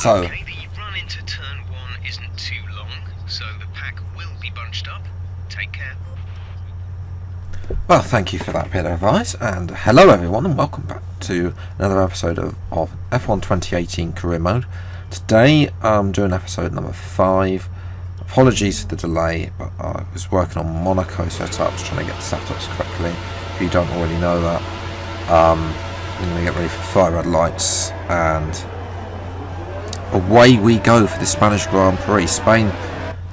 So, okay, the run into turn 1 isn't too long, so the pack will be bunched up. Take care. well, thank you for that bit of advice, and hello everyone, and welcome back to another episode of F1 2018 Career Mode. Today I'm doing episode number 5. Apologies for the delay, but I was working on Monaco setups, trying to get the setups correctly. If you don't already know that, we're going to get ready for fire red lights, and away we go for the Spanish Grand Prix. Spain,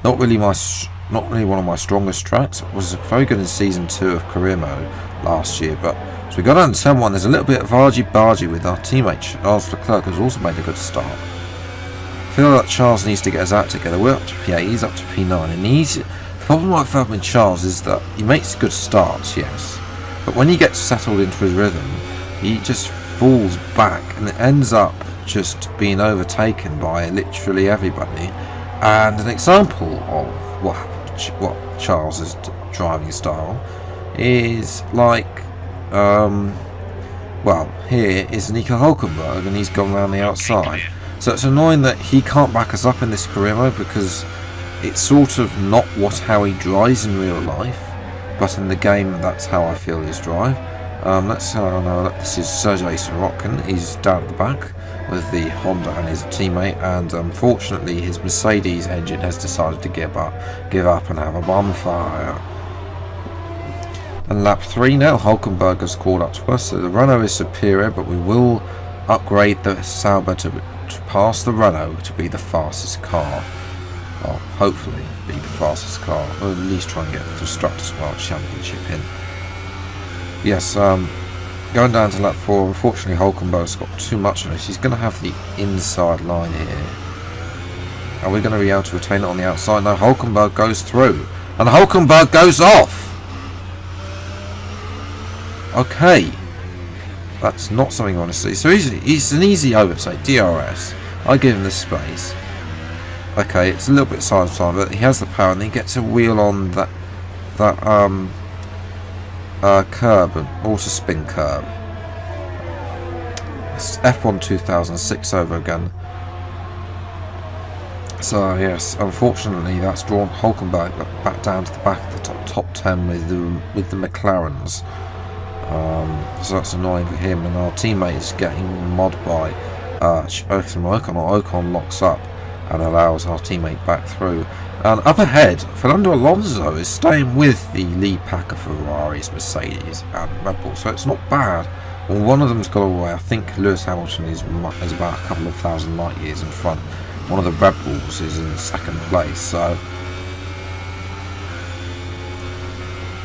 not really one of my strongest tracks. It was very good in season 2 of career mode last year, but as we got down to turn 1, there's a little bit of argy-bargy with our teammate Charles Leclerc, who's also made a good start. I feel like Charles needs to get us out together. We're up to P8, he's up to P9, and the problem I've found with Charles is that he makes good starts, yes, but when he gets settled into his rhythm, he just falls back and it ends up just being overtaken by literally everybody. And an example of what Charles's driving style is like, well, here is Nico Hulkenberg, and he's gone around the outside. So it's annoying that he can't back us up in this career mode, because it's sort of not how he drives in real life, but in the game that's how I feel his drive. Let's know that this is Sergei Sorokin. He's down at the back with the Honda and his teammate, and unfortunately his Mercedes engine has decided to give up and have a bonfire. And lap 3 now, Hulkenberg has caught up to us, so the Renault is superior, but we will upgrade the Sauber to pass the Renault to be the fastest car. Well, hopefully be the fastest car, or at least try and get the Constructors' World Championship in. Yes, going down to lap 4, unfortunately Hulkenberg's got too much on it. He's going to have the inside line here. Are we going to be able to retain it on the outside? No, Hulkenberg goes through. And Hulkenberg goes off! Okay. That's not something I want to see. So he's an easy overtake, DRS. I give him the space. Okay, it's a little bit side of time, but he has the power, and he gets a wheel on that curb, an auto spin curb. It's F1 2006 over again. So yes, unfortunately that's drawn Hulkenberg back down to the back of the top 10 with the McLarens. So that's annoying for him, and our teammate is getting mod by Ocon locks up and allows our teammate back through. And up ahead, Fernando Alonso is staying with the lead pack of Ferraris, Mercedes and Red Bull, so it's not bad. Well, one of them's got away. I think Lewis Hamilton is about a couple of thousand light years in front. One of the Red Bulls is in second place, so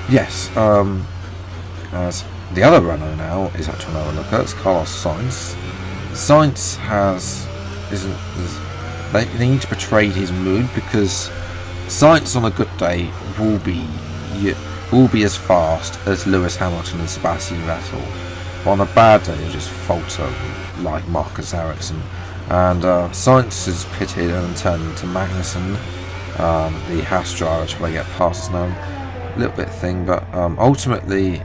yes, as the other Renault now is actually another look at, it's Carlos Sainz. Sainz they need to portray his mood, because Sainz on a good day will be as fast as Lewis Hamilton and Sebastian Vettel. But on a bad day, he'll just falter like Marcus Ericsson. And Sainz is pitted and turned into Magnussen, the Haas driver, trying to get past us now. A little bit thing, but ultimately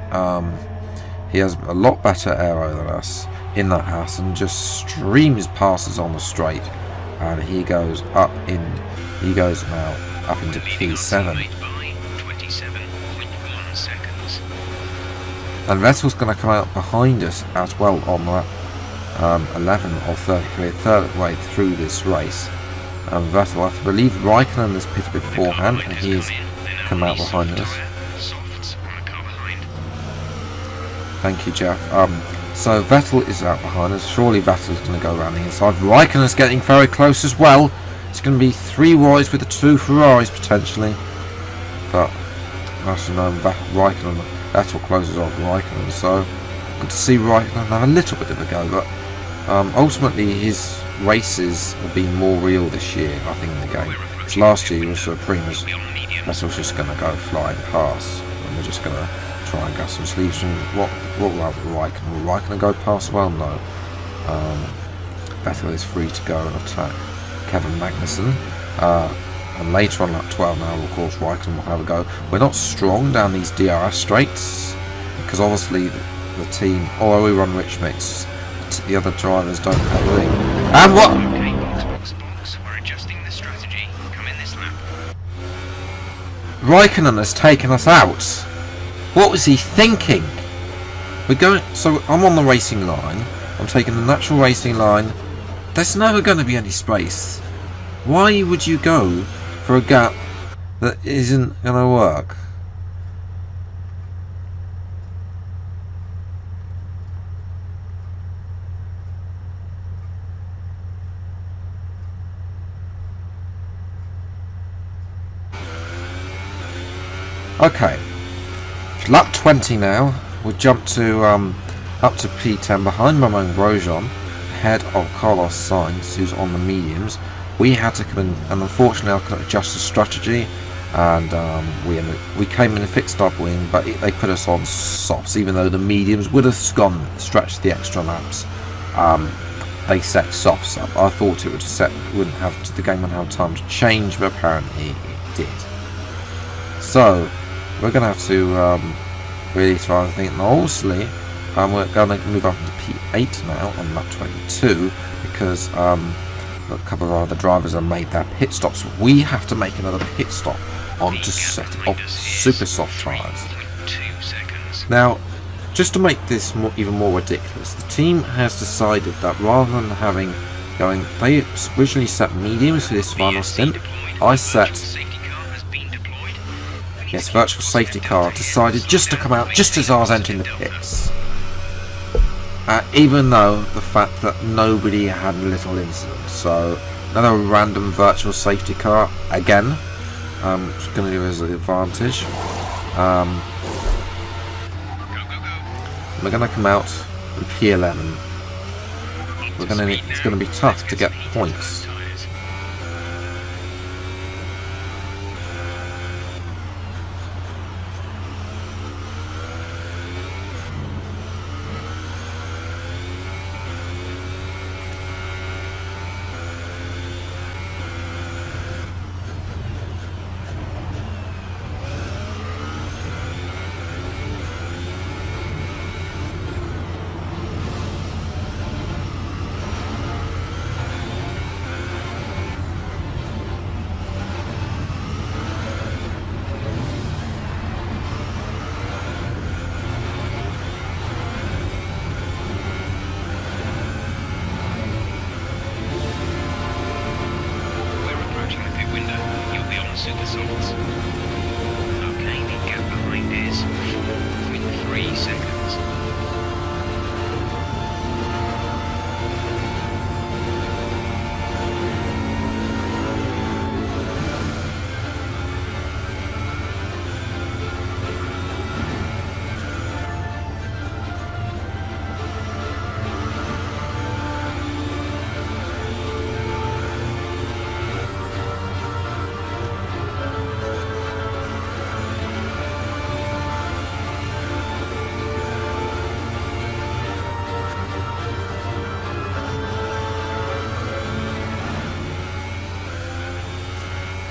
he has a lot better aero than us in that Haas, and just streams passes on the straight. And he goes now up into P7. And Vettel's going to come out behind us as well on lap 11 or 33, third way through this race. And Vettel, I believe Raikkonen has pitted beforehand, and he has come out behind us. Thank you, Jeff. So Vettel is out behind us. Surely Vettel's going to go around the inside. Raikkonen's getting very close as well. It's going to be 3 wides with the 2 Ferraris potentially. But as you know, Raikkonen, Vettel closes off Raikkonen. So good to see Raikkonen have a little bit of a go. But ultimately his races will be more real this year, I think, in the game. Because last year he was Prix, Vettel's just going to go flying past. And we're just going to try and get some sleeves from what will Raikkonen? Will Raikkonen go past? Well, no. Vettel is free to go and attack Kevin Magnussen. And later on lap 12 now, of course, Raikkonen will have a go. We're not strong down these DRS straights, because obviously the team, although we run rich mix, the other drivers don't have a thing. And what? Raikkonen has taken us out. What was he thinking? We're going. So I'm on the racing line. I'm taking the natural racing line. There's never going to be any space. Why would you go for a gap that isn't going to work? Okay, lap 20 now. We jump to up to P10 behind Romeo and Grosjean, ahead of Carlos Sainz, who's on the mediums. We had to come in, and unfortunately I couldn't adjust the strategy, and we came in a fixed stop wing, but they put us on softs, even though the mediums would have stretched the extra laps. They set softs up. I thought it would the game wouldn't have time to change, but apparently it did. So we're going to have to really try and think. And obviously, we're going to move up into P8 now on lap 22 because a couple of our other drivers have made their pit stops. We have to make another pit stop onto set of super soft tyres. Now, just to make this even more ridiculous, the team has decided that rather than they originally set mediums for this final stint. I set. Yes, virtual safety car decided just to come out just as I was entering the pits. Even though the fact that nobody had a little incident. So, another random virtual safety car again. It's going to give us an advantage. We're going to come out in P11. It's going to be tough to get points.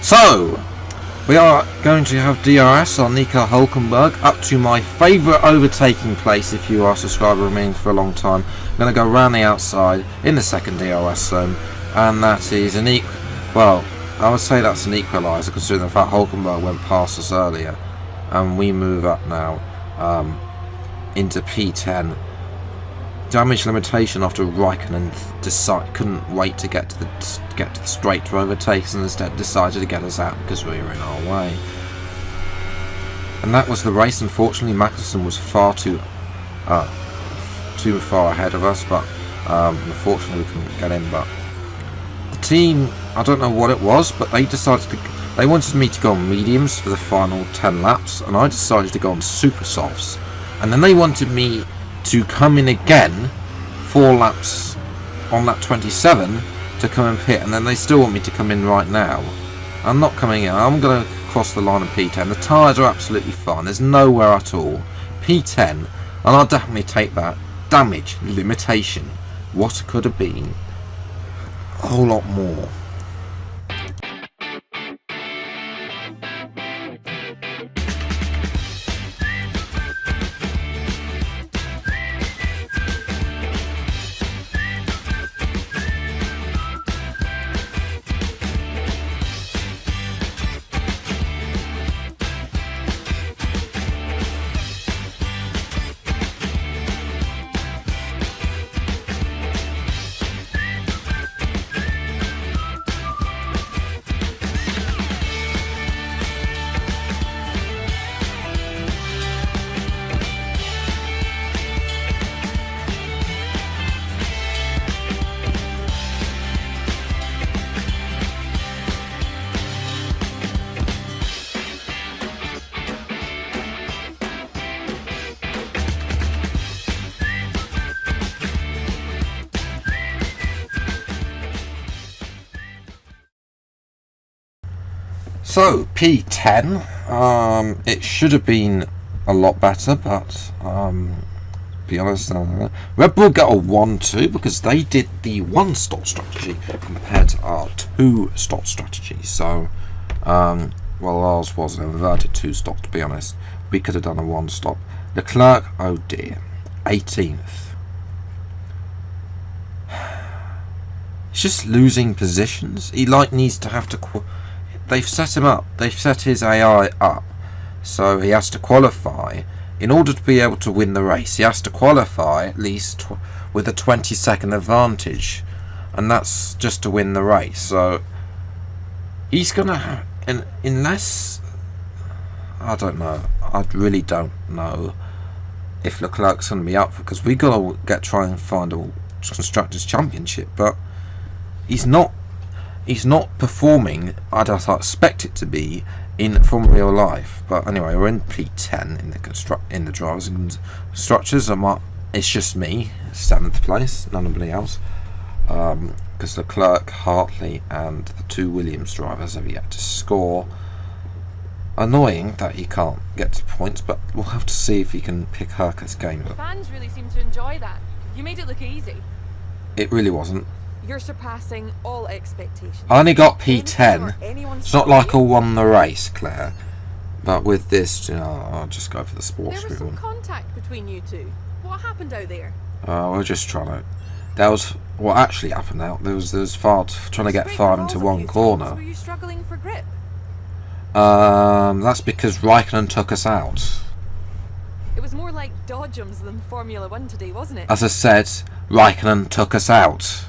So, we are going to have DRS on Nico Hulkenberg up to my favourite overtaking place if you are a subscriber remaining for a long time. I'm going to go around the outside in the second DRS zone, and that is I would say that's an equaliser considering the fact Hulkenberg went past us earlier, and we move up now into P10. Damage limitation after Raikkonen couldn't wait to get to the straight to overtakes and instead decided to get us out because we were in our way. And that was the race. Unfortunately, Magnussen was far too far ahead of us, but unfortunately we couldn't get in. But the team, I don't know what it was, but they wanted me to go on mediums for the final 10 laps, and I decided to go on super softs, and then they wanted me to come in again 4 laps on lap 27 to come and pit, and then they still want me to come in right now. I'm not coming in. I'm going to cross the line of P10. The tyres are absolutely fine. There's nowhere at all. P10, and I'll definitely take that. Damage limitation. What could have been a whole lot more. So P10, it should have been a lot better, but be honest, Red Bull got a 1-2 because they did the 1-stop strategy compared to our 2-stop strategy. So, well, ours was an inverted 2-stop, to be honest. We could have done a 1-stop. Leclerc, oh dear, 18th. He's just losing positions. He needs to have to. They've set him up. They've set his AI up, so he has to qualify. In order to be able to win the race, he has to qualify at least with a 20-second advantage, and that's just to win the race. So he's gonna have, unless, I don't know. I really don't know if Leclerc's gonna be up, because we gotta try and find a constructors championship, but he's not performing. I'd expect it to be from real life. But anyway, we're in P10 in the drivers and constructors. It's just me, 7th place, nobody else, because Leclerc, Hartley and the 2 Williams drivers have yet to score. Annoying that he can't get to points, but we'll have to see if he can pick Herka's game up. Fans really seem to enjoy that. You made it look easy. It really wasn't. You're surpassing all expectations. I only got P10. It's not like I won the race, Claire. But with this, I'll just go for the sports. There was some contact between you two. What happened out there? We're just trying to. That was what actually happened out. There was trying to get 5 into one corner. Were you struggling for grip? That's because Raikkonen took us out. It was more like dodgems than Formula 1 today, wasn't it? As I said, Raikkonen took us out.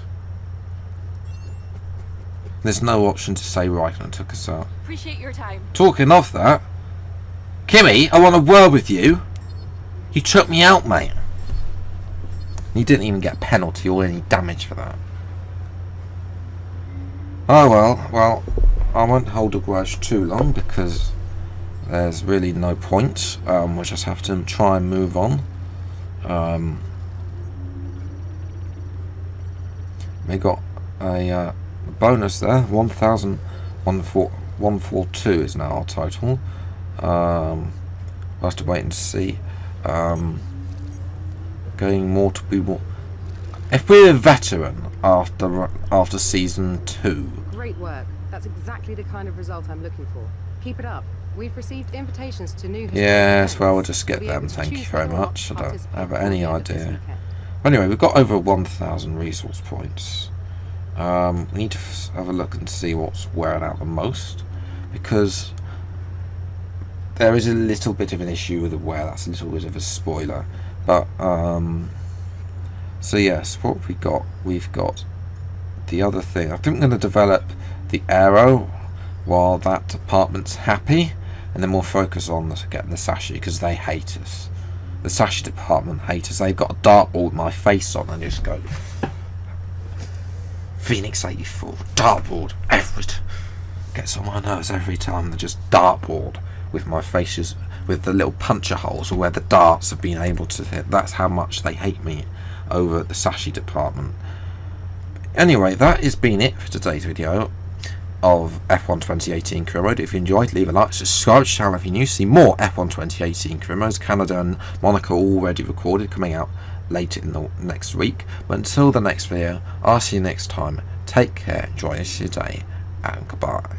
There's no option to say Raikkonen took us out. Appreciate your time. Talking of that, Kimmy, I want a word with you. You took me out, mate. You didn't even get a penalty or any damage for that. Oh well, I won't hold a grudge too long because there's really no point. We'll just have to try and move on. We got a bonus there. 1,142 is now our total. We'll have to wait and see. Going more to be more. If we're a veteran after season 2. Great work. That's exactly the kind of result I'm looking for. Keep it up. We've received invitations to new. Yes, well, we'll just get them. Thank you very much. I don't have any idea. Anyway, we've got over 1,000 resource points. We need to have a look and see what's wearing out the most, because there is a little bit of an issue with the wear. That's a little bit of a spoiler, but so yes, what have we got? We've got the other thing. I think we're going to develop the aero while that department's happy, and then we'll focus on getting the Sashi, because they hate us. The Sashi department hate us. They've got a dartboard with my face on and just go Phoenix 84 dartboard. Gets on my nerves every time. They're just dartboard with my faces, with the little puncture holes where the darts have been able to hit. That's how much they hate me over at the Sashi department. Anyway, that has been it for today's video of F1 2018 Career Mode. If you enjoyed, leave a like, subscribe to the channel if you're new. See more F1 2018 Career Modes. Canada and Monaco already recorded, coming out later in the next week. But until the next video, I'll see you next time. Take care, enjoy your day, and goodbye.